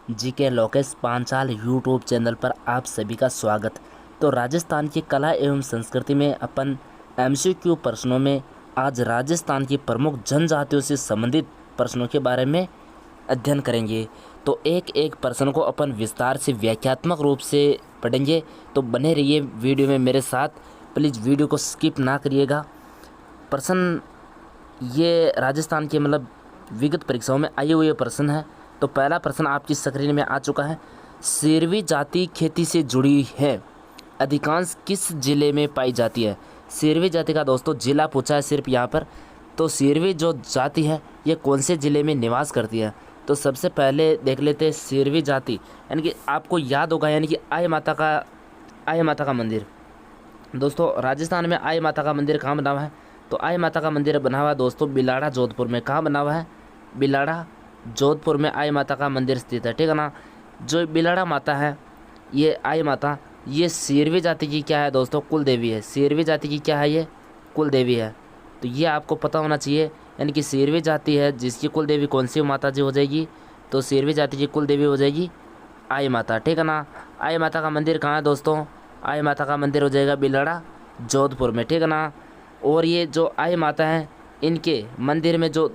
GK Lokesh Panchal YouTube channel पर आप सभी का स्वागत। तो राजस्थान की कला एवं संस्कृति में अपन एमसीक्यू प्रश्नों में आज राजस्थान की प्रमुख जनजातियों से संबंधित प्रश्नों के बारे में अध्ययन करेंगे। तो एक एक प्रश्न को अपन विस्तार से व्याख्यात्मक रूप से पढ़ेंगे। तो बने रहिए वीडियो में मेरे साथ, प्लीज़ वीडियो को स्किप ना करिएगा। प्रश्न ये राजस्थान के विगत परीक्षाओं में आए हुए प्रश्न है। तो पहला प्रश्न आपकी स्क्रीन में आ चुका है। शेरवी जाति खेती से जुड़ी है, अधिकांश किस जिले में पाई जाती है? शेरवी जाति का दोस्तों जिला पूछा है सिर्फ यहाँ पर। तो शेरवी जो जाति है ये कौन से ज़िले में निवास करती है? तो सबसे पहले देख लेते हैं शेरवी जाति, यानी कि आपको याद होगा, यानी कि आई माता का मंदिर। दोस्तों राजस्थान में आई माता का मंदिर कहाँ बना हुआ है? तो आई माता का मंदिर बना हुआ है दोस्तों बिलाड़ा जोधपुर में। कहाँ बना हुआ है? बिलाड़ा जोधपुर में आई माता का मंदिर स्थित है, ठीक है ना। जो बिलाड़ा माता है, ये आई माता, ये शेरवी जाति की क्या है दोस्तों? कुल देवी है। शेरवी जाति की क्या है? ये कुल देवी है। तो ये आपको पता होना चाहिए, यानी कि शेरवी जाति है जिसकी कुल देवी कौन सी माता जी हो जाएगी? तो शेरवी जाति की कुल देवी हो जाएगी आई माता, ठीक है ना। आई माता का मंदिर कहाँ है दोस्तों? आई माता का मंदिर हो जाएगा बिलाड़ा जोधपुर में, ठीक है ना। और ये जो आई माता है, इनके मंदिर में जो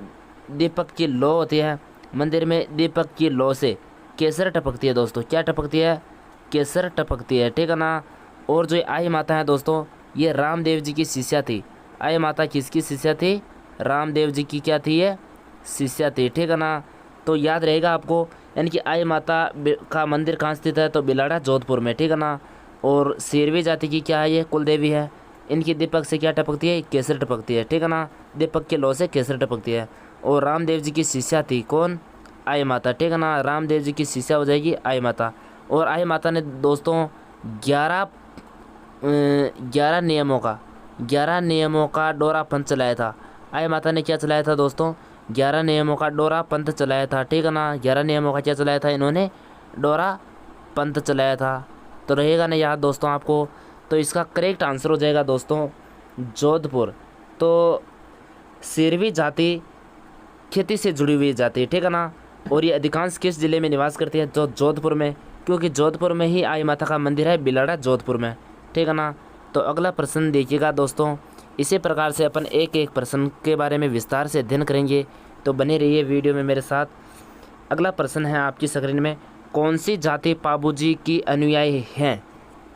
दीपक की लौ होती है, मंदिर में दीपक की लौ से केसर टपकती है दोस्तों। क्या टपकती है? केसर टपकती है, ठीक है ना। और जो आई माता है दोस्तों, ये रामदेव जी की शिष्या थी। आई माता किसकी शिष्या थी? रामदेव जी की क्या थी? ये शिष्या थी, ठीक है ना। तो याद रहेगा आपको, यानी कि आई माता का मंदिर कहाँ स्थित है? तो बिलाड़ा जोधपुर में, ठीक है ना। और शेरवी जाति की क्या है? ये कुल देवी है। इनकी दीपक से क्या टपकती है? केसर टपकती है, ठीक है ना। दीपक के लौ से केसर टपकती है। और रामदेव जी की शिष्या थी कौन? आई माता, ठीक है ना। रामदेव जी की शिष्या हो जाएगी आई माता। और आई माता ने दोस्तों 11 नियमों का डोरा पंथ चलाया था। आई माता ने क्या चलाया था दोस्तों? 11 नियमों का डोरा पंथ चलाया था, ठीक है ना। 11 नियमों का क्या चलाया था इन्होंने? डोरा पंथ चलाया था। तो रहेगा ना याद दोस्तों आपको। तो इसका करेक्ट आंसर हो जाएगा दोस्तों जोधपुर। तो शेरवी जाति खेती से जुड़ी हुई जाति है, ठीक है ना। और ये अधिकांश किस जिले में निवास करती है? जो जोधपुर में, क्योंकि जोधपुर में ही आई माता का मंदिर है, बिलाड़ा जोधपुर में, ठीक है ना। तो अगला प्रश्न देखिएगा दोस्तों। इसी प्रकार से अपन एक एक प्रश्न के बारे में विस्तार से अध्ययन करेंगे। तो बने रहिए वीडियो में मेरे साथ। अगला प्रश्न है आपकी स्क्रीन में। कौन सी जाति पाबूजी की अनुयायी हैं?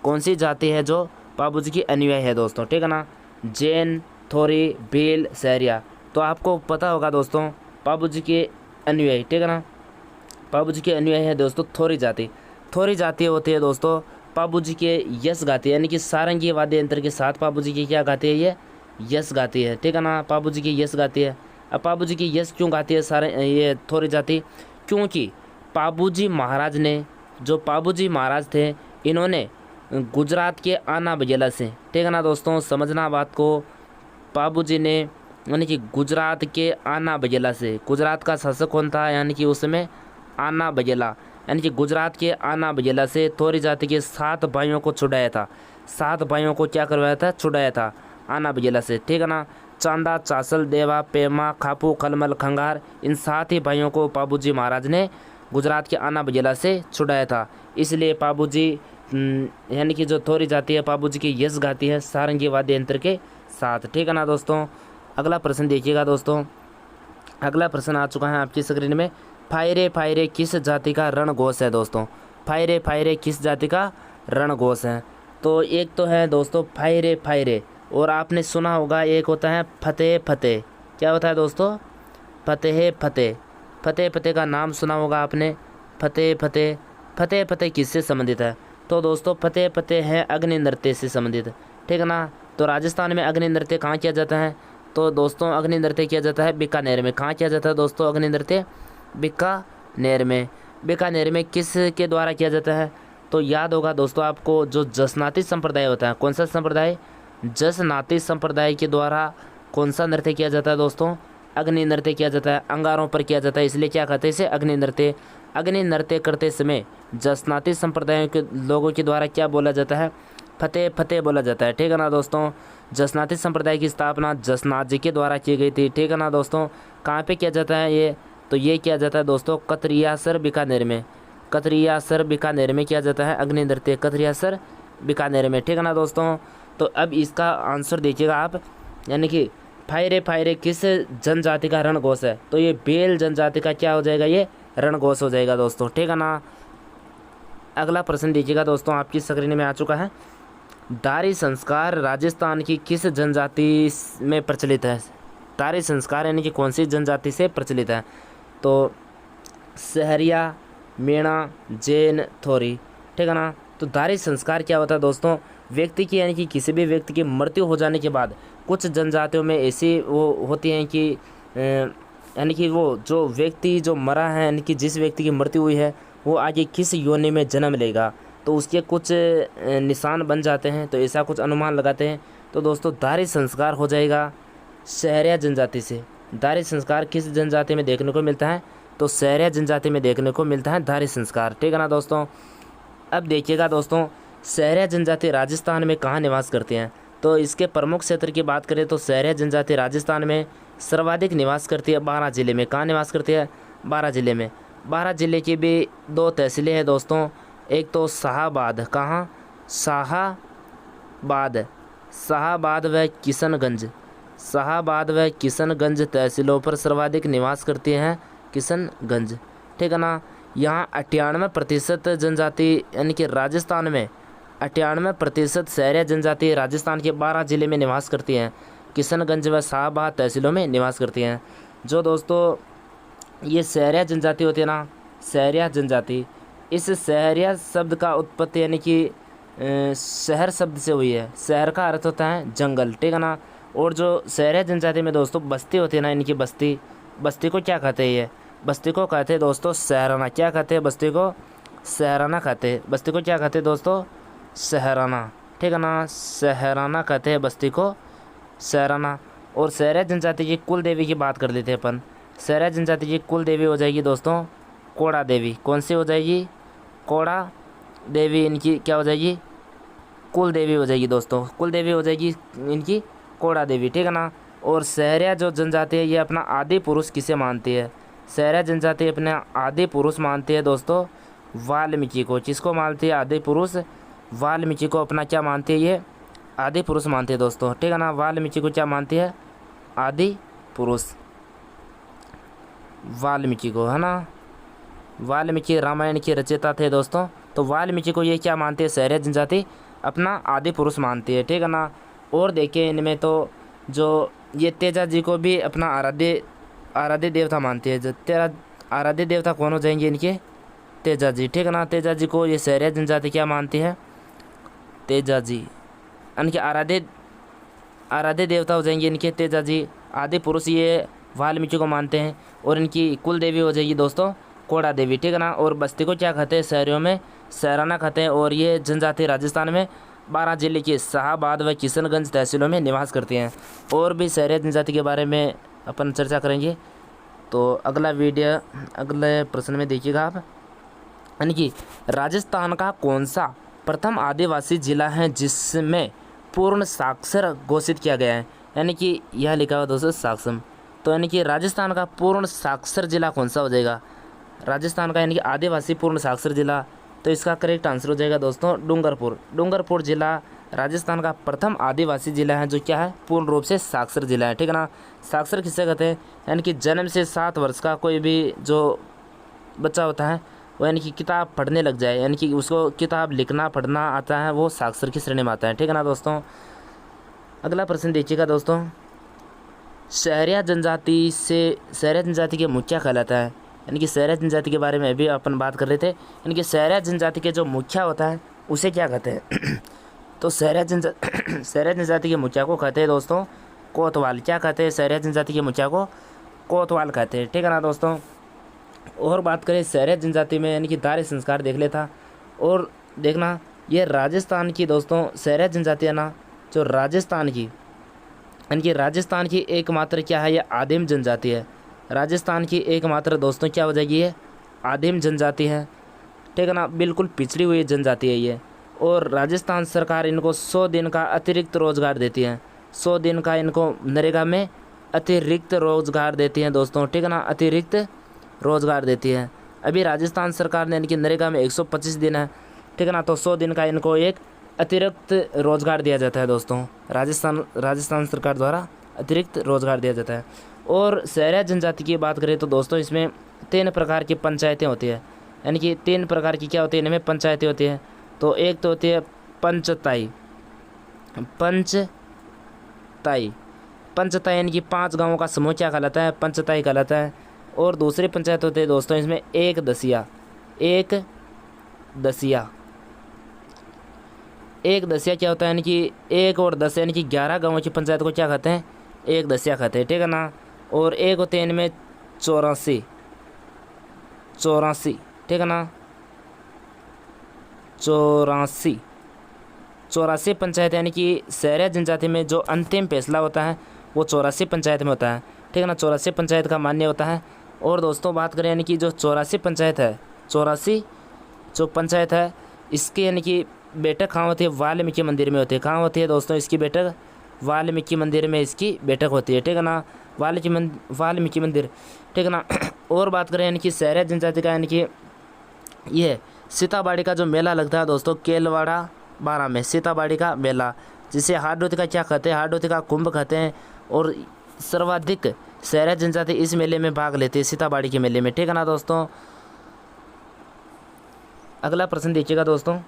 कौन सी जाति है जो पाबूजी की अनुयायी है दोस्तों, ठीक है ना। जैन, थोरी, भील, सहरिया। तो आपको पता होगा दोस्तों पाबूजी के अनुयायी, ठीक है ना। पाबूजी के अनुयायी है दोस्तों थोरी जाति। थोरी जाति होती है दोस्तों पाबूजी के यश गाती है, यानी कि सारंगी वाद्य यंत्र के साथ पाबूजी की क्या गाती है? ये यश गाती है, ठीक है ना। पाबूजी की यश गाती है। अब पाबूजी की यश क्यों गाती है ये थोरी जाति? क्योंकि पाबूजी महाराज ने, जो पाबूजी महाराज थे, इन्होंने गुजरात के आना बघेला से, ठीक है ना दोस्तों, समझना बात को। पाबूजी ने, यानी कि गुजरात के आना बघेला से, गुजरात का शासक कौन था? यानी कि उसमें आना बघेला, यानी कि गुजरात के आना बघेला से थोरी जाति के 7 भाइयों को छुड़ाया था। 7 भाइयों को क्या करवाया था? छुड़ाया था आना बघेला से, ठीक है ना। चांदा, चासल, देवा, पेमा, खापू, खलमल, खंगार, इन 7 ही भाइयों को पाबूजी महाराज ने गुजरात के आना बघेला से छुड़ाया था। इसलिए पाबूजी, यानी कि जो थोरी जाति है, पाबूजी की यश गाती है सारंगी वाद्य यंत्र के साथ, ठीक है ना दोस्तों। अगला प्रश्न देखिएगा दोस्तों। अगला प्रश्न आ चुका है आपकी स्क्रीन में। फायरे फायरे किस जाति का रणघोष है दोस्तों? फायरे फायरे किस जाति का रणघोष है? तो एक तो है दोस्तों फायरे फायरे, और आपने सुना होगा एक होता है फतेह फतेह। क्या होता है दोस्तों? फतेह फतेह। फतेह फतेह का नाम सुना होगा आपने। फतेह फतेह, फतेह फतेह किससे संबंधित है? तो दोस्तों फतेह फतेह है अग्नि नृत्य से संबंधित, ठीक है ना। तो राजस्थान में अग्नि नृत्य कहाँ किया जाता है? तो दोस्तों अग्नि नृत्य किया जाता है बीकानेर में। कहाँ किया जाता है दोस्तों अग्नि नृत्य? बीकानेर में। बीकानेर में किस के द्वारा किया जाता है? तो याद होगा दोस्तों आपको, जो जसनाती संप्रदाय होता है, कौन सा संप्रदाय? जसनाती संप्रदाय के द्वारा कौन सा नृत्य किया जाता है दोस्तों? अग्नि नृत्य किया जाता है। अंगारों पर किया जाता है, इसलिए क्या कहते हैं इसे? अग्नि नृत्य। अग्नि नृत्य करते समय जसनाती संप्रदायों के लोगों के द्वारा क्या बोला जाता है? फतेह फतेह बोला जाता है, ठीक है ना दोस्तों। जसनाती संप्रदाय की स्थापना जसनाथ जी के द्वारा की गई थी, ठीक है ना दोस्तों। कहाँ पे किया जाता है ये? तो ये किया जाता है दोस्तों कतरियासर बीकानेर में। कतरियासर बीकानेर में किया जाता है अग्नि नृत्य, कतरियासर बीकानेर में, ठीक है ना दोस्तों। तो अब इसका आंसर देखिएगा आप, यानी कि फायरे फायरे किस जनजाति का रणघोष है, तो ये बेल जनजाति का क्या हो जाएगा, ये रणघोष हो जाएगा दोस्तों, ठीक है ना। अगला प्रश्न देखिएगा दोस्तों, आपकी स्क्रीन में आ चुका है। दारी संस्कार राजस्थान की किस जनजाति में प्रचलित है? दारी संस्कार यानी कि कौन सी जनजाति से प्रचलित है? तो सहरिया, मीणा, जैन, थोरी, ठीक है ना। तो दारी संस्कार क्या होता है दोस्तों, व्यक्ति की यानी कि किसी भी व्यक्ति की मृत्यु हो जाने के बाद कुछ जनजातियों में ऐसी वो होती हैं कि यानी कि वो जो व्यक्ति जो मरा है, यानी कि जिस व्यक्ति की मृत्यु हुई है वो आगे किस योनि में जन्म लेगा, तो उसके कुछ निशान बन जाते हैं, तो ऐसा कुछ अनुमान लगाते हैं। तो दोस्तों दारी संस्कार हो जाएगा सहरिया जनजाति से। दारी संस्कार किस जनजाति में देखने को मिलता है? तो सहरिया जनजाति में देखने को मिलता है दारी संस्कार, ठीक है ना दोस्तों। अब देखिएगा दोस्तों, सहरिया जनजाति राजस्थान में कहाँ निवास करती हैं? तो इसके प्रमुख क्षेत्र की बात करें तो सहरिया जनजाति राजस्थान में सर्वाधिक निवास करती है बारां जिले में। कहाँ निवास करती है? बारां जिले में। बारां जिले की भी 2 तहसीलें हैं दोस्तों, एक तो शाहाबाद, कहाँ? शाहाबाद व किशनगंज। शाहाबाद व किशनगंज तहसीलों पर सर्वाधिक निवास करती हैं किशनगंज, ठीक है ना। यहाँ 98% जनजाति यानी कि राजस्थान में 98% सहरिया जनजाति राजस्थान के 12 जिले में निवास करती हैं, किशनगंज व शाहाबाद तहसीलों में निवास करती हैं। जो दोस्तों ये सहरिया जनजाति होती है ना, सहरिया जनजाति, इस सहरिया शब्द का उत्पत्ति यानी कि शहर शब्द से हुई है। शहर का अर्थ होता है जंगल, ठीक है ना। और जो सहरिया जनजाति में दोस्तों बस्ती होती है ना, इनकी बस्ती को क्या कहते हैं? ये बस्ती को कहते हैं दोस्तों सहराना। क्या कहते हैं? बस्ती को सहराना कहते हैं। बस्ती को क्या कहते हैं दोस्तों? सहराना, ठीक है ना। सहराना कहते हैं बस्ती को, सहराना। और सहरिया जनजाति की कुल देवी की बात कर लेते हैं अपन। सहरिया जनजाति की कुल देवी हो जाएगी दोस्तों कोड़ा देवी। कौन सी हो जाएगी? कोड़ा देवी इनकी क्या हो जाएगी? कुल देवी हो जाएगी दोस्तों, कुल देवी हो जाएगी इनकी कोड़ा देवी, ठीक है ना। और सहरिया जो जनजाति है ये अपना आदि पुरुष किसे मानती है? सहरिया जनजाति अपने आदि पुरुष मानती है दोस्तों वाल्मीकि को। किसको मानती है? आदि पुरुष वाल्मीकि को अपना क्या मानती है? ये आदि पुरुष मानती है दोस्तों, ठीक है ना। वाल्मीकि को क्या मानती है? आदि पुरुष, वाल्मीकि को, है ना। वाल्मीकि रामायण के रचयिता थे दोस्तों, तो वाल्मीकि को ये क्या मानती है? सहरिया जनजाति अपना आदि पुरुष मानती है, ठीक है ना। और देखिए इनमें तो जो ये तेजा जी को भी अपना आराध्य देवता मानती है। जो तेरा आराध्य देवता कौन हो जाएंगे इनके? तेजा जी, ठीक है ना। तेजा जी को ये सहरिया जनजाति क्या मानती है? तेजा जी इनके आराध्य देवता हो जाएंगे इनके तेजा जी। आदि पुरुष ये वाल्मीकि को मानते हैं। और इनकी कुल देवी हो जाएगी दोस्तों कोड़ा देवी, ठीक है ना। और बस्ती को क्या कहते हैं? शहरों में सहराना कहते हैं। और ये जनजाति राजस्थान में 12 जिले के शाहाबाद व किशनगंज तहसीलों में निवास करती हैं। और भी सहरिया जनजाति के बारे में अपन चर्चा करेंगे। तो अगले प्रश्न में देखिएगा आप, यानी कि राजस्थान का कौन सा प्रथम आदिवासी जिला है जिसमें पूर्ण साक्षर घोषित किया गया है? यानी कि यह लिखा हुआ दोस्तों साक्षम। तो यानी कि राजस्थान का पूर्ण साक्षर जिला कौन सा हो जाएगा? राजस्थान का यानी कि आदिवासी पूर्ण साक्षर जिला, तो इसका करेक्ट आंसर हो जाएगा दोस्तों डूंगरपुर जिला राजस्थान का प्रथम आदिवासी जिला है जो क्या है? पूर्ण रूप से साक्षर जिला है, ठीक है ना। साक्षर किसे कहते हैं? यानी कि जन्म से 7 वर्ष का कोई भी जो बच्चा होता है वो यानी कि किताब पढ़ने लग जाए, यानी कि उसको किताब लिखना पढ़ना आता है, वो साक्षर की श्रेणी में आता है, ठीक है ना दोस्तों। अगला प्रश्न देखिएगा दोस्तों, सहरिया जनजाति के मुखिया कहलाता है। यानी कि सहरिया जनजाति के बारे में अभी अपन बात कर रहे थे। यानी कि सहरिया जनजाति के जो मुखिया होता है उसे क्या कहते हैं? तो सहरिया जनजाति के मुखिया को कहते हैं दोस्तों कोतवाल। क्या कहते हैं? सहरिया जनजाति के मुखिया को कोतवाल कहते हैं, ठीक है ना दोस्तों। और बात करें सहरिया जनजाति में यानी कि दारी संस्कार देख लेता। और देखना ये राजस्थान की दोस्तों सहरिया जनजाति है ना, जो राजस्थान की यानी कि राजस्थान की एकमात्र क्या है? ये आदिम जनजाति है। राजस्थान की एकमात्र दोस्तों क्या हो जाएगी? ये आदिम जनजाति है, ठीक है ना। बिल्कुल पिछड़ी हुई जनजाति है ये। और राजस्थान सरकार इनको 100 दिन का अतिरिक्त रोजगार देती है। 100 दिन का इनको नरेगा में अतिरिक्त रोजगार देती है दोस्तों, ठीक है ना। अतिरिक्त रोजगार देती है। अभी राजस्थान सरकार ने इनकी नरेगा में 125 दिन है, ठीक है ना, तो 100 दिन का इनको एक अतिरिक्त रोज़गार दिया जाता है दोस्तों, राजस्थान सरकार द्वारा अतिरिक्त रोज़गार दिया जाता है। और सहरिया जनजाति की बात करें तो दोस्तों इसमें 3 प्रकार की पंचायतें होती है, यानी कि 3 प्रकार की क्या होती है, इनमें पंचायतें होती है। तो एक तो होती है पंचताई यानी कि 5 गांवों का समूह क्या कहलाता है, पंचताई कहलाता है। और दूसरी पंचायत होती है दोस्तों इसमें एक दसिया क्या होता है, यानी कि 1 और 10 यानी कि 11 गांवों की पंचायत को क्या कहते हैं, एक दसिया कहते हैं, ठीक है ना। और एक होते हैं इनमें 84, ठीक है ना, 84 पंचायत, यानी कि सहरिया जनजाति में जो अंतिम फैसला होता है वो 84 पंचायत में होता है, ठीक है ना, 84 पंचायत का मान्य होता है। और दोस्तों बात करें यानी कि जो 84 पंचायत है, 84 जो पंचायत है इसकी यानी कि बैठक कहाँ होती है, वाल्मीकि मंदिर में होती है। कहाँ होती है दोस्तों इसकी बैठक, वाल्मीकि मंदिर में इसकी बैठक होती है, ठीक है ना, वाल्मीकि मंदिर, ठीक है ना। और बात करें यानी कि सहरिया जनजाति का, यानी कि ये सीताबाड़ी का जो मेला लगता है दोस्तों केलवाड़ा 12 में, सीताबाड़ी का मेला, जिसे हाडोती का क्या कहते हैं, हाडोती का कुंभ कहते हैं। और सर्वाधिक सहरिया जनजाति इस मेले में भाग लेते हैं, सीताबाड़ी के मेले में, ठीक है ना दोस्तों। अगला प्रश्न देखिएगा दोस्तों,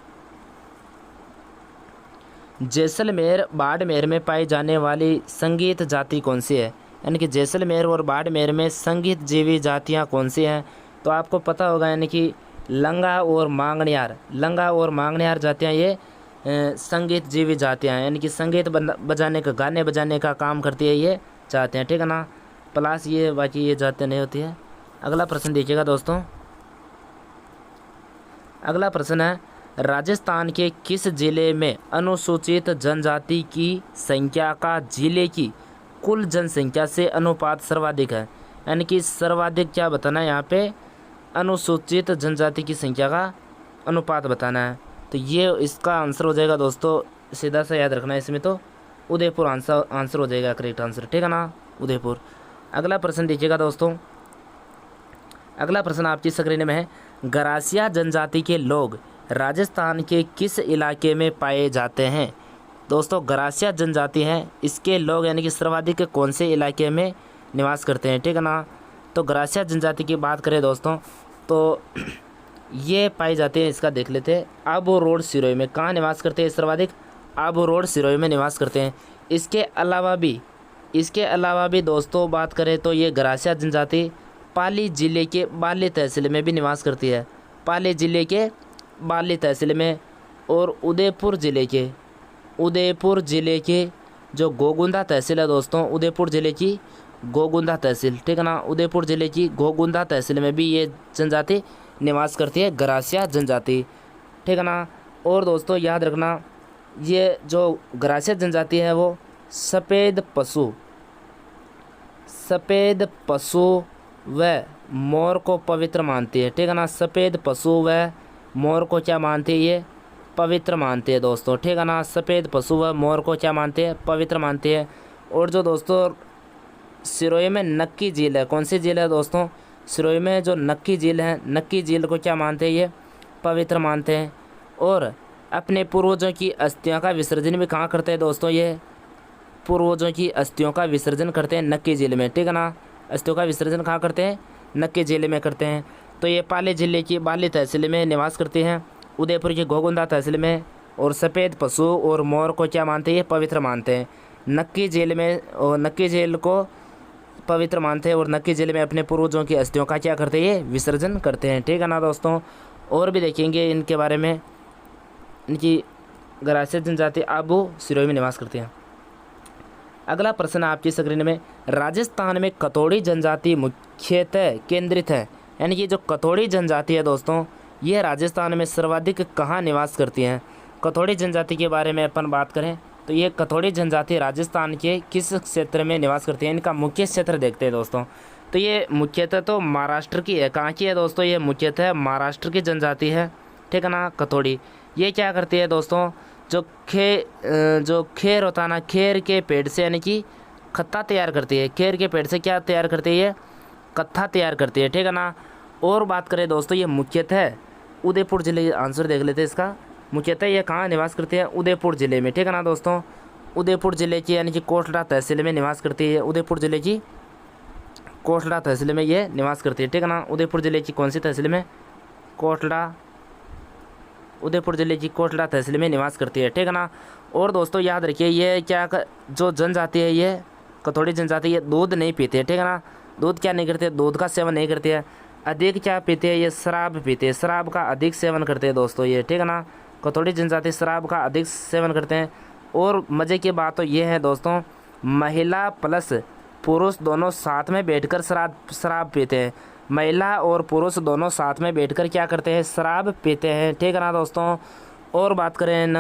जैसलमेर बाड़मेर में पाई जाने वाली संगीत जाति कौन सी है, यानी कि जैसलमेर और बाड़मेर में संगीत जीवी जातियाँ कौन सी हैं। तो आपको पता होगा यानी कि लंगा और मांगनियार जातियाँ ये संगीत जीवी जातियाँ हैं, यानी कि संगीत बजाने का, गाने बजाने का काम करती है ये जातियाँ, ठीक है ना, प्लस ये बाकी ये जातियाँ नहीं होती है। अगला प्रश्न देखिएगा दोस्तों, अगला प्रश्न है राजस्थान के किस जिले में अनुसूचित जनजाति की संख्या का जिले की कुल जनसंख्या से अनुपात सर्वाधिक है, यानी कि सर्वाधिक क्या बताना है यहाँ पे, अनुसूचित जनजाति की संख्या का अनुपात बताना है। तो ये इसका आंसर हो जाएगा दोस्तों, सीधा सा याद रखना है इसमें, तो उदयपुर आंसर हो जाएगा करेक्ट आंसर, ठीक है ना, उदयपुर। अगला प्रश्न देखिएगा दोस्तों, अगला प्रश्न आपकी स्क्रीन में है, गरासिया जनजाति के लोग राजस्थान के किस इलाके में पाए जाते हैं। दोस्तों गरासिया जनजाति है, इसके लोग यानी कि सर्वाधिक कौन से इलाके में निवास करते हैं, ठीक है ना। तो गरासिया जनजाति की बात करें दोस्तों तो ये पाई जाती है, इसका देख लेते हैं, आबू रोड सिरोही में। कहाँ निवास करते हैं सर्वाधिक, आबू रोड सिरोही में निवास करते हैं। इसके अलावा भी दोस्तों बात करें तो ये गरासिया जनजाति पाली ज़िले के बाली तहसील में भी निवास करती है, पाली ज़िले के बाली तहसील में। और उदयपुर ज़िले के जो गोगुंदा तहसील है दोस्तों, उदयपुर ज़िले की गोगुंदा तहसील, ठीक है ना, उदयपुर ज़िले की गोगुंदा तहसील में भी ये जनजाति निवास करती है, गरासिया जनजाति, ठीक है ना। और दोस्तों याद रखना ये जो गरासिया जनजाति है वो सफ़ेद पशु व मोर को पवित्र मानती है, ठीक है ना, सफ़ेद पशु व मोर को क्या मानती है, ये पवित्र मानती है दोस्तों, ठीक है ना, सफ़ेद पशु व मोर को क्या मानते हैं, पवित्र मानती है। और जो दोस्तों सिरोही में नक्की झील है, कौन सी झील है दोस्तों, सिरोही में जो नक्की झील है, नक्की झील को क्या मानते हैं, ये पवित्र मानते हैं। और अपने पूर्वजों की अस्थियों का विसर्जन भी कहाँ करते हैं दोस्तों, ये पूर्वजों की अस्थियों का विसर्जन करते हैं नक्की झील में, ठीक है ना, अस्थियों का विसर्जन कहाँ करते हैं, नक्की झील में करते हैं। तो ये पाली ज़िले की बाली तहसील में निवास करते हैं, उदयपुर की गोगुंदा तहसील में। और सफ़ेद पशु और मोर को क्या मानते हैं, ये पवित्र मानते हैं, नक्की झील में, और नक्की झील को पवित्र मानते हैं और नक्की झील में अपने पूर्वजों की अस्थियों का क्या करते हैं, ये विसर्जन करते हैं, ठीक है ना दोस्तों। और भी देखेंगे इनके बारे में, इनकी गरासिया जनजाति आबू सिरोही में निवास करती हैं। अगला प्रश्न आपकी स्क्रीन में, राजस्थान में कथोड़ी जनजाति मुख्यतः केंद्रित है, यानी कि जो कथोड़ी जनजाति है दोस्तों ये राजस्थान में सर्वाधिक कहाँ निवास करती हैं। कथोड़ी जनजाति के बारे में अपन बात करें तो ये कथोड़ी जनजाति राजस्थान के किस क्षेत्र में निवास करती है, इनका मुख्य क्षेत्र देखते हैं दोस्तों। तो ये मुख्यतः तो महाराष्ट्र की है, कहाँ की है दोस्तों, ये मुख्यतः महाराष्ट्र की जनजाति है, ठीक है ना, कथोड़ी। ये क्या करती है दोस्तों, जो खेर होता है ना, खेर के पेड़ से यानी कि खत्ता तैयार करती है, खेर के पेड़ से क्या तैयार करती है, ये कत्था तैयार करती है, ठीक है ना। और बात करें दोस्तों, ये मुख्यतः उदयपुर ज़िले, आंसर देख लेते हैं इसका। मुख्यतः ये कहाँ निवास करती है? उदयपुर ज़िले में, ठीक है ना दोस्तों। उदयपुर ज़िले की यानी कि कोटला तहसील में निवास करती है। उदयपुर ज़िले की कोटला तहसील में ये निवास करती है, ठीक है ना। उदयपुर ज़िले की कौन सी तहसील में? कोटला, उदयपुर ज़िले की कोटला तहसील में निवास करती है, ठीक है ना। और दोस्तों याद रखिए, ये जो जनजाति है, ये कथोड़ी जनजाति, ये दूध नहीं पीते हैं, ठीक है ना। दूध क्या नहीं करते? दूध का सेवन नहीं करते हैं। अधिक क्या पीते हैं? ये शराब पीते हैं, शराब का अधिक सेवन करते हैं दोस्तों ये, ठीक है ना। कथोड़ी जनजाति शराब का अधिक सेवन करते हैं। और मज़े की बात तो ये है दोस्तों, महिला प्लस पुरुष दोनों साथ में बैठकर शराब पीते हैं। महिला और पुरुष दोनों साथ में बैठकर क्या करते हैं? शराब पीते हैं, ठीक है ना दोस्तों। और बात करें न,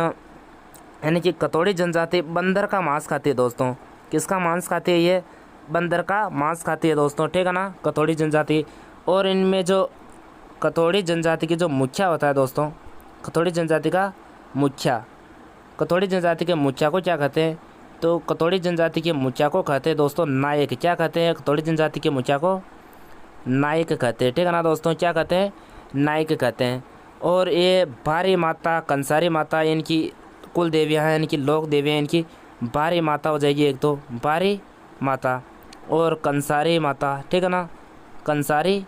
यानी कि कथोड़ी जनजाति बंदर का मांस खाती है दोस्तों। किसका मांस खाती है? ये बंदर का मांस खाती है दोस्तों, ठीक है ना, कथोड़ी जनजाति। और इनमें जो कथोड़ी जनजाति की जो मुखिया होता है दोस्तों, कथोड़ी जनजाति का मुखिया, कथोड़ी जनजाति के मुखिया को क्या कहते हैं? तो कथोड़ी जनजाति के मुखिया को कहते हैं दोस्तों नायक। क्या कहते हैं? कथोड़ी जनजाति के मुखिया को नायक कहते हैं, ठीक है ना दोस्तों। क्या कहते हैं? नायक कहते हैं। और ये भारी माता, कंसारी माता इनकी कुल देवियाँ हैं, इनकी लोक देवियाँ इनकी भारी माता हो जाएगी एक तो, भारी माता और कंसारी माता, ठीक है ना, कंसारी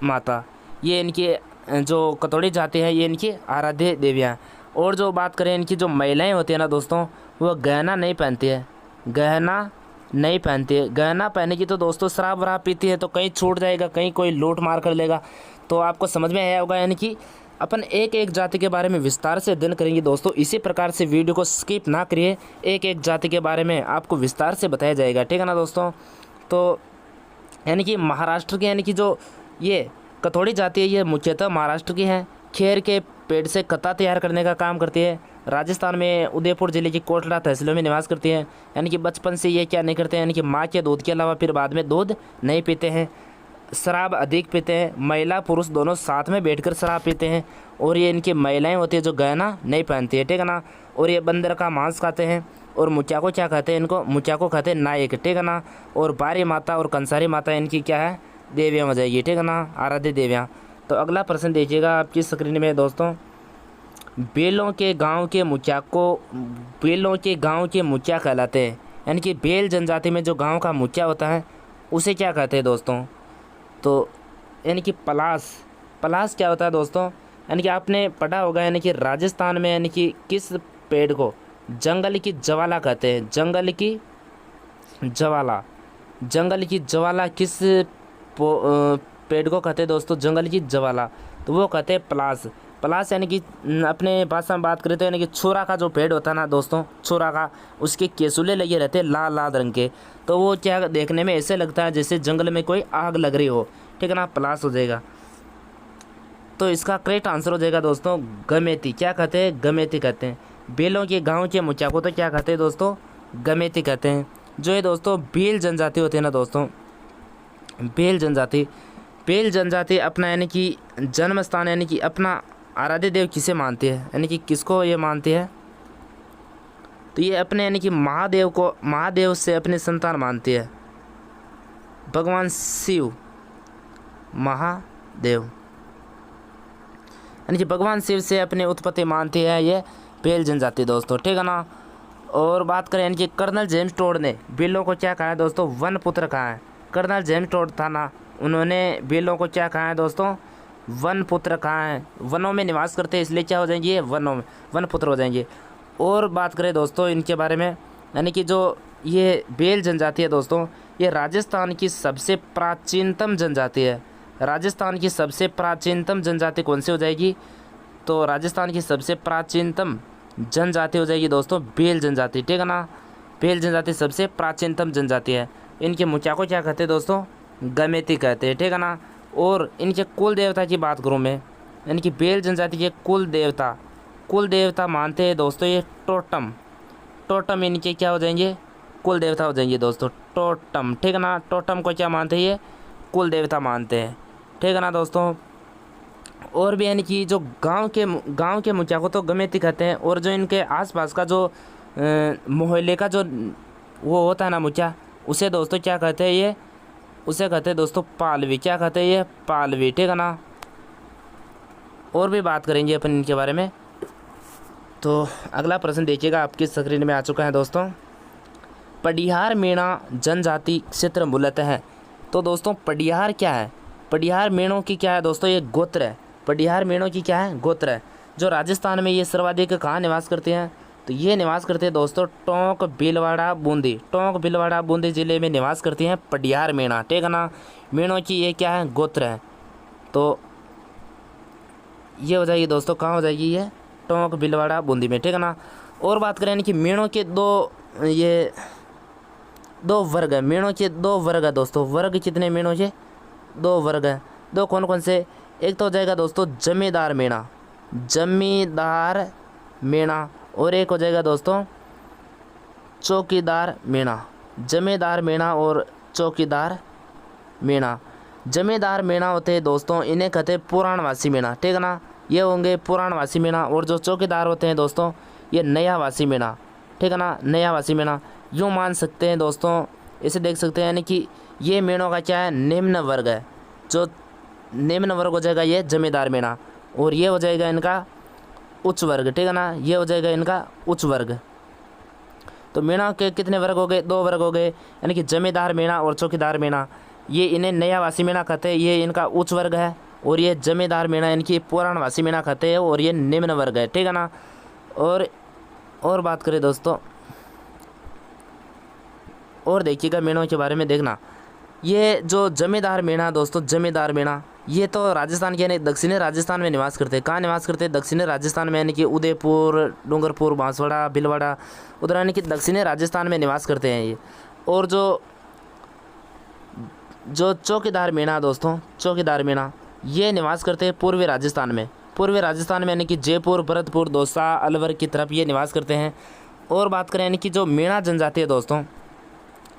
माता। ये इनकी जो कथोड़ी जाति है, ये इनकी आराध्य देवियाँ हैं। और जो बात करें इनकी जो महिलाएं होती है ना दोस्तों, वो गहना नहीं पहनती है, गहना नहीं पहनती है। गहना पहनेगी तो दोस्तों शराब वराब पीती है, तो कहीं छूट जाएगा, कहीं कोई लूट मार कर लेगा। तो आपको समझ में आया होगा, यानी कि अपन एक एक जाति के बारे में विस्तार से अध्ययन करेंगे दोस्तों। इसी प्रकार से वीडियो को स्किप ना करिए, एक एक जाति के बारे में आपको विस्तार से बताया जाएगा, ठीक है ना दोस्तों। तो यानी कि महाराष्ट्र की, यानी कि जो ये कथोड़ी जाति है, ये मुख्यतः महाराष्ट्र की है। खेर के पेड़ से कत्ता तैयार करने का काम करती है। राजस्थान में उदयपुर ज़िले की कोटला तहसीलों में निवास करती है। यानी कि बचपन से ये क्या नहीं करते हैं? यानी कि माँ के दूध के अलावा फिर बाद में दूध नहीं पीते हैं। शराब अधिक पीते हैं। महिला पुरुष दोनों साथ में बैठकर शराब पीते हैं। और ये इनकी महिलाएं होती है जो गहना नहीं पहनती है, ठीक है ना। और ये बंदर का मांस खाते हैं। और मुखिया को क्या कहते हैं? इनको मुखिया को कहते हैं नायक, ठीक है ना। और बारी माता और कंसारी माता इनकी क्या है? देवियाँ हो जाएगी, ठीक है ना, आराध्य देवियाँ। तो अगला प्रश्न देखिएगा आपकी स्क्रीन में दोस्तों। बेलों के गांव के मुखिया को बेलों के गांव के मुखिया कहलाते हैं। यानी कि बेल जनजाति में जो गांव का मुखिया होता है उसे क्या कहते हैं दोस्तों? तो यानी कि पलास। पलास क्या होता है दोस्तों? यानी कि आपने पढ़ा होगा, यानी कि राजस्थान में यानी कि किस पेड़ को जंगल की ज्वाला कहते हैं? जंगल की ज्वाला। जंगल की ज्वाला किस पेड़ को कहते हैं दोस्तों? जंगल की ज्वाला। तो वो कहते हैं पलास। पलास यानी कि अपने भाषा में बात करें तो यानी कि छोरा का जो पेड़ होता है ना दोस्तों, छोरा का, उसके केसुले लगे रहते हैं लाल लाल रंग के। तो वो क्या देखने में ऐसे लगता है जैसे जंगल में कोई आग लग रही हो, ठीक है ना, पलास हो जाएगा। तो इसका करेक्ट आंसर हो जाएगा दोस्तों गमेती। क्या कहते हैं? गमेती कहते हैं। बेलों के गाँव के मुखिया को तो क्या कहते हैं दोस्तों? गमेती कहते हैं। जो है दोस्तों भील जनजाति होती है ना दोस्तों, भील जनजाति, भील जनजाति अपना यानी कि जन्म स्थान यानी कि अपना आराध्य देव किसे मानती है? यानी कि किसको ये मानती है? तो ये अपने यानी कि महादेव को, महादेव से अपनी संतान मानती है, भगवान शिव, महादेव, यानी कि भगवान शिव से अपनी उत्पत्ति मानती है ये भील जनजाति दोस्तों, ठीक है ना। और बात करें यानी कि कर्नल जेम्स टोड ने भीलों को क्या कहा है दोस्तों? वन पुत्र कहा है। कर्नल जेम्स टोड था ना, उन्होंने भीलों को क्या कहा है दोस्तों? वन पुत्र कहा है। वनों में निवास करते हैं इसलिए क्या हो जाएंगे? वनों में वन पुत्र हो जाएंगे। और बात करें दोस्तों इनके बारे में, यानी कि जो ये भील जनजाति है दोस्तों, ये राजस्थान की सबसे प्राचीनतम जनजाति है। राजस्थान की सबसे प्राचीनतम जनजाति कौन सी हो जाएगी? तो राजस्थान की सबसे प्राचीनतम जनजाति हो जाएगी दोस्तों भील जनजाति, ठीक है ना। भील जनजाति सबसे प्राचीनतम जनजाति है। इनके मुखिया को क्या कहते हैं दोस्तों? गमेती कहते हैं, ठीक है ना। और इनके कुल देवता की बात करूँ मैं, यानी कि भील जनजाति के कुल देवता मानते हैं दोस्तों ये टोटम। टोटम इनके क्या हो जाएंगे? कुल देवता हो जाएंगे दोस्तों, टोटम, ठीक है ना। टोटम को क्या मानते हैं? ये कुल देवता मानते हैं, ठीक है ना दोस्तों। और भी यानी कि जो गांव के मुखिया को तो गमेती कहते हैं। और जो इनके आसपास का जो मोहल्ले का जो वो होता है ना मुखिया, उसे दोस्तों क्या कहते हैं? ये उसे कहते हैं दोस्तों पालवी। क्या कहते हैं ये? पालवी, ठीक है ना। और भी बात करेंगे अपन इनके बारे में। तो अगला प्रश्न देखिएगा, आपकी स्क्रीन में आ चुका है दोस्तों। पडिहार मीणा जनजाति क्षेत्र मूलतः है। तो दोस्तों पडिहार क्या है? पडिहार मीणों की क्या है दोस्तों? ये गोत्र है। पडिहार मीणों की क्या है? गोत्र है। जो राजस्थान में ये सर्वाधिक कहाँ निवास करते हैं? तो ये निवास करते हैं दोस्तों टोंक भीलवाड़ा बूंदी। टोंक भीलवाड़ा बूंदी जिले में निवास करती हैं पडिहार मीणा, ठीक है ना। मीणों की ये क्या है? गोत्र है। तो ये हो जाएगी दोस्तों, कहाँ हो जाएगी ये? टोंक भीलवाड़ा बूंदी में, ठीक है ना। और बात करें कि मीणों के दो वर्ग है। मीणों के दो वर्ग है दोस्तों। वर्ग कितने मीणों के? दो वर्ग है। दो कौन कौन से? एक तो हो जाएगा दोस्तों जमींदार मीणा, जमींदार मीणा, और एक हो जाएगा दोस्तों चौकीदार मीणा। जमींदार मीणा और चौकीदार मीणा। जमींदार मीणा होते हैं दोस्तों, इन्हें कहते हैं पुराणवासी मीणा, ठीक है ना। ये होंगे पुराणवासी मीणा। और जो चौकीदार होते हैं दोस्तों, ये नयावासी मीणा, ठीक है ना। नयावासी मीणा यूँ मान सकते हैं दोस्तों, इसे देख सकते हैं, यानी कि ये मीणों का क्या है? निम्न वर्ग है। जो निम्न वर्ग हो जाएगा ये जमींदार मीणा, और ये हो जाएगा इनका उच्च वर्ग, ठीक है ना। ये हो जाएगा इनका उच्च वर्ग। तो मीणा के कितने वर्ग हो गए? दो वर्ग हो गए, यानी कि जमींदार मीणा और चौकीदार मीणा। ये इन्हें नयावासी मीणा कहते हैं, ये इनका उच्च वर्ग है। और ये जमींदार मीणा इनकी पुराणवासी मीणा कहते हैं, और ये निम्न वर्ग है, ठीक है ना। और बात करें दोस्तों, और देखिएगा मीणों के बारे में देखना। ये जो जमींदार मीणा दोस्तों, जमींदार मीणा ये तो राजस्थान के यानी दक्षिणी राजस्थान में निवास करते हैं। कहाँ निवास करते हैं? दक्षिणी राजस्थान में, यानी कि उदयपुर, डूंगरपुर, बांसवाड़ा, भीलवाड़ा, उधर यानी कि दक्षिणी राजस्थान में निवास करते हैं ये। और जो चौकीदार मीणा दोस्तों, चौकीदार मीणा ये निवास करते हैं पूर्वी राजस्थान में। पूर्वी राजस्थान में यानी कि जयपुर, भरतपुर, दौसा, अलवर की तरफ ये निवास करते हैं। और बात करें यानी कि जो मीणा जनजाति है दोस्तों,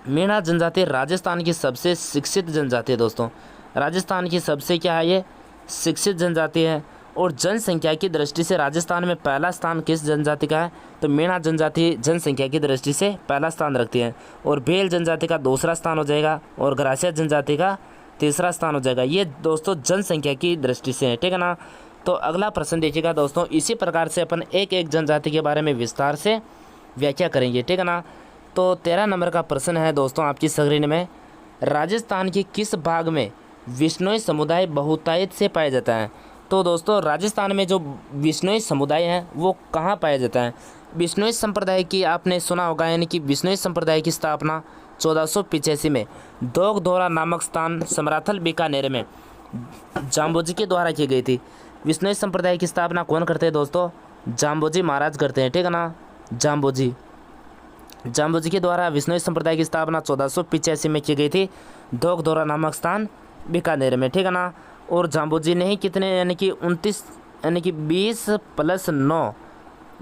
मीणा जनजाति राजस्थान की सबसे शिक्षित जनजाति है दोस्तों। राजस्थान की सबसे क्या है? ये शिक्षित जनजाति है। और जनसंख्या की दृष्टि से राजस्थान में पहला स्थान किस जनजाति का है? तो मीणा जनजाति जनसंख्या की दृष्टि से पहला स्थान रखती है। और भेल जनजाति का दूसरा स्थान हो जाएगा, और ग्रासिया जनजाति का तीसरा स्थान हो जाएगा। ये दोस्तों जनसंख्या की दृष्टि से है, ठीक है ना। तो अगला प्रश्न देखिएगा दोस्तों, इसी प्रकार से अपन एक एक जनजाति के बारे में विस्तार से व्याख्या करेंगे, ठीक है ना। तो 13 नंबर का प्रश्न है दोस्तों आपकी स्क्रीन में। राजस्थान के किस भाग में विश्नोई समुदाय बहुतायत से पाया जाता है? तो दोस्तों राजस्थान में जो विश्नोई समुदाय है वो कहाँ पाया जाता है? विश्नोई संप्रदाय की आपने सुना होगा, यानी कि विश्नोई संप्रदाय की स्थापना 1485 में दोगधोरा नामक स्थान समराथल बीकानेर में जाम्बोजी के द्वारा की गई थी। विश्नोई संप्रदाय की स्थापना कौन करते हैं दोस्तों? जाम्बोजी महाराज करते हैं, ठीक है ना। जाम्बोजी के द्वारा विश्नोई संप्रदाय की स्थापना 1485 में की गई थी, दोगधोरा नामक स्थान बीकानेर में, ठीक है ना। और जाम्बोजी ने ही कितने यानी कि 29 यानी कि 20 + 9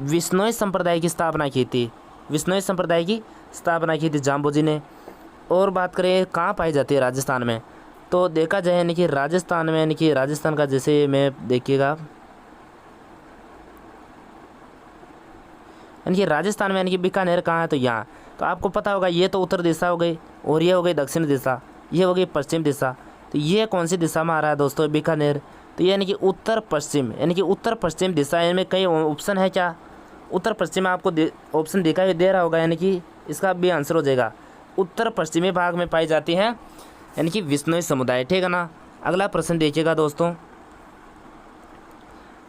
विश्नोई संप्रदाय की स्थापना की थी। विश्नोई संप्रदाय की स्थापना की थी जाम्बोजी ने। और बात करें कहाँ पाई जाती है राजस्थान में, तो देखा जाए यानी कि राजस्थान में, यानी कि राजस्थान का जैसे मैं देखिएगा, यानी कि राजस्थान में यानी कि बीकानेर कहाँ है? तो यहाँ। तो आपको पता होगा ये तो उत्तर दिशा हो गई, और ये हो गई दक्षिण दिशा, ये हो गई पश्चिम दिशा। तो ये कौन सी दिशा में आ रहा है दोस्तों? बीकानेर। तो यानी कि उत्तर पश्चिम, यानी कि उत्तर पश्चिम दिशा। इनमें कई ऑप्शन है क्या? उत्तर पश्चिम में आपको ऑप्शन दिखाई दे रहा होगा, यानी कि इसका भी आंसर हो जाएगा उत्तर पश्चिमी भाग में पाई जाती हैं यानी कि विश्नोई समुदाय, ठीक है ना। अगला प्रश्न देखिएगा दोस्तों।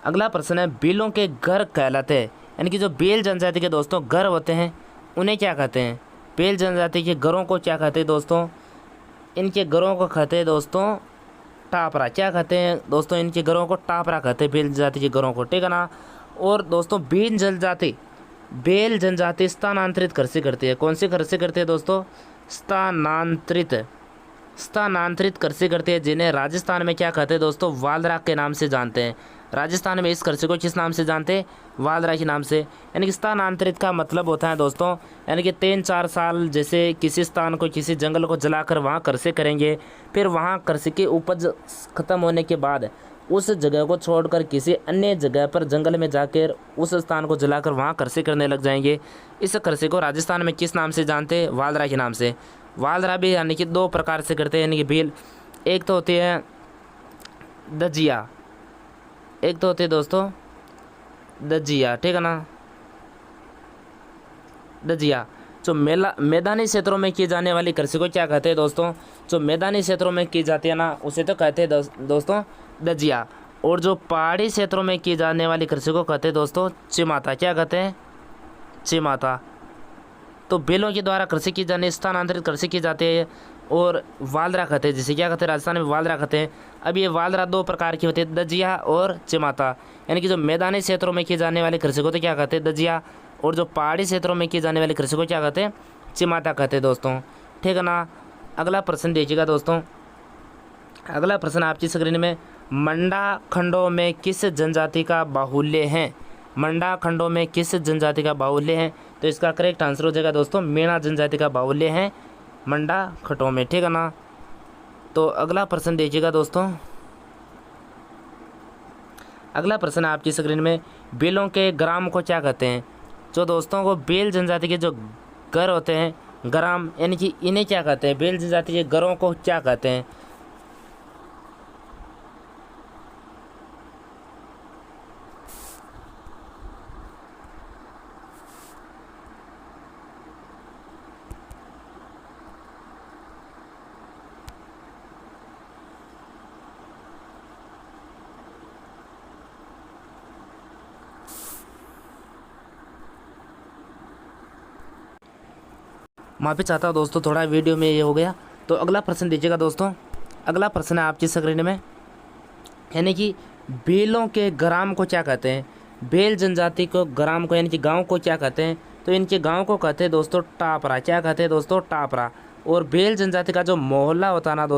अगला प्रश्न है बेलों के घर कहलाते हैं, यानी कि जो बेल जनजाति के दोस्तों घर होते हैं उन्हें क्या कहते हैं? बेल जनजाति के घरों को क्या कहते हैं दोस्तों? इनके घरों को कहते हैं दोस्तों टापरा। क्या कहते हैं दोस्तों? इनके घरों को टापरा कहते हैं, बेल जनजाति के घरों को, ठीक है ना। और दोस्तों बेल जनजाति स्थानांतरित कृषि करती है। कौन सी कृषि करती है दोस्तों? स्थानांतरित कृषि करती है, जिन्हें राजस्थान में क्या कहते हैं दोस्तों? वालराक के नाम से जानते हैं। राजस्थान में इस कृषि को किस नाम से जानते हैं? वालराक के नाम से। यानी कि स्थानांतरित का मतलब होता है दोस्तों, यानी कि 3-4 साल जैसे किसी स्थान को, किसी जंगल को जलाकर वहाँ कृषि करेंगे, फिर वहाँ कृषि की उपज खत्म होने के बाद उस जगह को छोड़कर किसी अन्य जगह पर जंगल में जाकर उस स्थान को जलाकर वहाँ कृषि करने लग जाएंगे। इस कृषि को राजस्थान में किस नाम से जानते हैं? वालरा के नाम से। वालरा भी यानी कि दो प्रकार से करते हैं यानी कि भील। एक तो होती है दजिया, एक तो होती है दोस्तों दजिया, ठीक है ना, दजिया। जो मैदानी क्षेत्रों में की जाने वाली कृषि को क्या कहते हैं दोस्तों? जो मैदानी क्षेत्रों में की जाती है ना उसे तो कहते हैं दोस्तों दजिया। और जो पहाड़ी क्षेत्रों में की जाने वाली कृषि को कहते हैं दोस्तों चिमाता। क्या कहते हैं? चिमाता। तो बैलों के द्वारा कृषि की जाने स्थानांतरित कृषि की जाती है और वालरा कहते हैं, जिसे क्या कहते हैं राजस्थान में वालरा कहते हैं। अब ये वालरा दो प्रकार की होती है, दजिया और चिमाता। यानी कि जो मैदानी क्षेत्रों में की जाने वाली कृषि को तो क्या कहते हैं? दजिया। और जो पहाड़ी क्षेत्रों में की जाने वाली कृषि को क्या कहते हैं? चिमाता कहते हैं दोस्तों, ठीक है ना। अगला प्रश्न देखिएगा दोस्तों, अगला प्रश्न आपकी स्क्रीन में, मंडा खंडों में किस जनजाति का बाहुल्य है? मंडा खंडों में किस जनजाति का बाहुल्य है? तो इसका करेक्ट आंसर हो जाएगा दोस्तों मेना जनजाति का बाहुल्य है मंडा खंडों में, ठीक है ना। तो अगला प्रश्न देखिएगा दोस्तों, अगला प्रश्न आपकी स्क्रीन में, बैलों के ग्राम को क्या कहते हैं? जो दोस्तों को बैल जनजाति के जो घर होते हैं, ग्राम, यानी कि इन्हें क्या कहते हैं? बैल जनजाति के घरों को क्या कहते हैं? माफ़ी चाहता हूँ दोस्तों, थोड़ा वीडियो में ये हो गया। तो अगला प्रश्न दीजिएगा दोस्तों, अगला प्रश्न है आपकी स्क्रीन में, यानी कि बैलों के ग्राम को क्या कहते हैं? बैल जनजाति को ग्राम को यानी कि गांव को क्या कहते हैं? तो इनके गांव को कहते हैं दोस्तों टापरा। क्या कहते हैं दोस्तों? टापरा। और बैल जनजाति का जो मोहल्ला होता है ना दोस्तों,